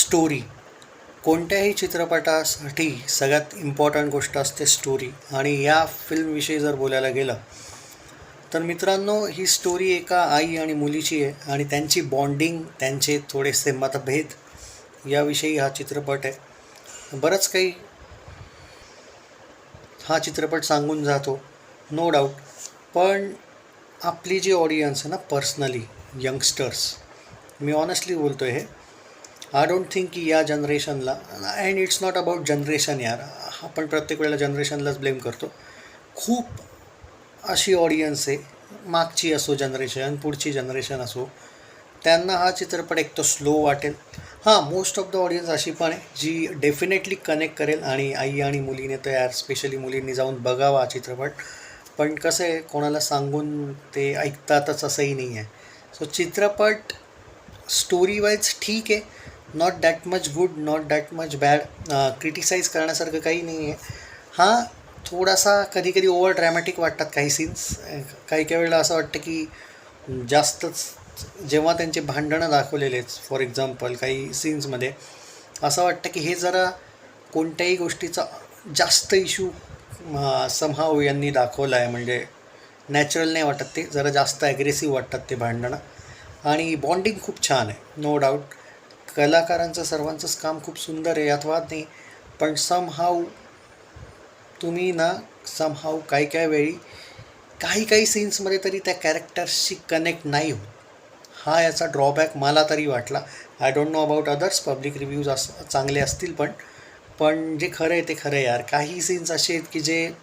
Story. कोणत्याही चित्रपटासाठी सगळ्यात इम्पॉर्टंट गोष्ट असते स्टोरी. आणि या फिल्मविषयी जर बोलायला गेलं तर मित्रांनो, ही स्टोरी एका आई आणि मुलीची आहे आणि त्यांची बॉन्डिंग, त्यांचे थोडेसे मतभेद याविषयी हा चित्रपट आहे. बरंच काही हा चित्रपट सांगून जातो, नो डाऊट. पण आपली जी ऑडियन्स आहे ना, पर्सनली यंगस्टर्स, मी ऑनेस्टली बोलतो आहे, आय डोंट थिंक की या जनरेशनला, and it's not about generation यार, आपण प्रत्येक वेळेला जनरेशनलाच ब्लेम करतो. खूप अशी ऑडियन्स आहे, मागची असो जनरेशन, पुढची जनरेशन असो, त्यांना हा चित्रपट एक तो स्लो वाटेल. हां, मोस्ट ऑफ द ऑडियन्स अशी पण आहे जी डेफिनेटली कनेक्ट करेल. आणि आई आणि मुलीने तर यार, स्पेशली मुलींनी जाऊन बघावा हा चित्रपट. पण कसं आहे, कोणाला सांगून ते ऐकतातच असंही नाही आहे. सो चित्रपट स्टोरी वाईज ठीक आहे, not that much good, not that much bad. Criticize करण्यासारखं काही नाही आहे. हां, थोडासा कधी कधी ओव्हर ड्रॅमॅटिक वाटतात काही सीन्स. काही काही वेळेला असं वाटतं की जास्तच, जेव्हा त्यांचे भांडणं दाखवलेले आहेत फॉर एक्झाम्पल काही सीन्समध्ये, असं वाटतं की हे जरा कोणत्याही गोष्टीचा जास्त इश्यू समहाव यांनी दाखवला आहे. म्हणजे नॅचरल नाही वाटत, ते जरा जास्त ॲग्रेसिव्ह वाटतात ते भांडणं. आणि बॉन्डिंग खूप छान आहे, नो डाऊट. कलाकारांचं सर्वांचंच काम खूप सुंदर आहे, यात वाद नाही. पण समहाव तुम्ही ना, समहाव काही काही वेळी काही काही सीन्समध्ये तरी त्या कॅरेक्टर्सशी कनेक्ट नाही होत. हा याचा ड्रॉबॅक मला तरी वाटला. I don't know about others, public reviews चांगले असतील, पण जे खरं आहे ते खरं आहे यार. काही सीन्स असे आहेत की जे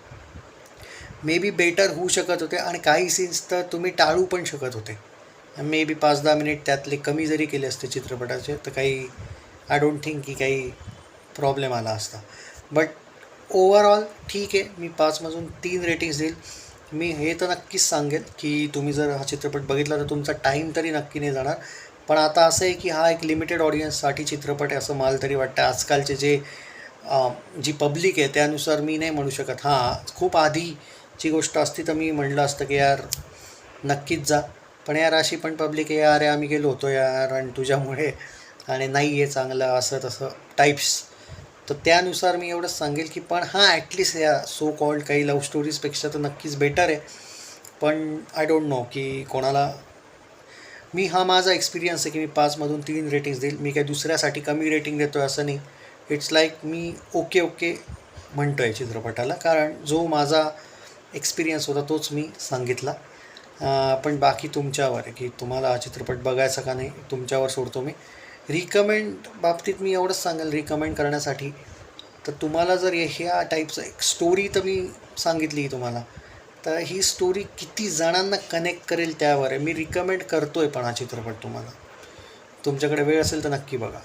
मे बी बेटर होऊ शकत होते, आणि काही सीन्स तर तुम्ही टाळू पण शकत होते. मे बी 5-10 मिनिट त्यातले कमी जरी केले असते चित्रपटाचे, तर काही आय डोंट थिंक की काही प्रॉब्लेम आला असता. बट ओव्हरऑल ठीक आहे. मी 5मधून 3 रेटिंग्स देईल. मी हे तर नक्कीच सांगेल की तुम्ही जर हा चित्रपट बघितला तर तुमचा टाईम तरी नक्की नाही जाणार. पण आता असं आहे की हा एक लिमिटेड ऑडियन्ससाठी चित्रपट आहे असं मला तरी वाटतं. आजकालचे जी पब्लिक आहे त्यानुसार मी नाही म्हणू शकत. हां, खूप आधीची गोष्ट असती तर मी म्हणलं असतं की यार नक्कीच जा. पण यार अशी पण पब्लिक आहे, यार आम्ही गेलो होतो यार आणि तुझ्यामुळे, आणि नाही आहे चांगलं, असं तसं टाईप्स. तर त्यानुसार मी एवढंच सांगेल की पण हां, ॲटलिस्ट या सो कॉल्ड काही लव्ह स्टोरीजपेक्षा तर नक्कीच बेटर आहे. पण आय डोंट नो की कोणाला, हा माझा एक्सपिरियन्स आहे की मी 5मधून 3 रेटिंग्स देईल. मी काही दुसऱ्यासाठी कमी रेटिंग देतो आहे असं नाही. It's like me okay okay म्हणतो आहे चित्रपटाला, कारण जो माझा एक्सपिरियन्स होता तोच मी सांगितला. पण बाकी तुमच्यावर आहे की तुम्हाला हा चित्रपट बघायचा का नाही, तुमच्यावर सोडतो मी. रिकमेंड बाबतीत मी एवढंच सांगेल, रिकमेंड करण्यासाठी तर तुम्हाला जर ह्या टाईपचं एक स्टोरी तर मी सांगितली तुम्हाला, तर ही स्टोरी किती जणांना कनेक्ट करेल त्यावर आहे. मी रिकमेंड करतो आहे पण हा चित्रपट तुम्हाला. तुमच्याकडे वेळ असेल तर नक्की बघा.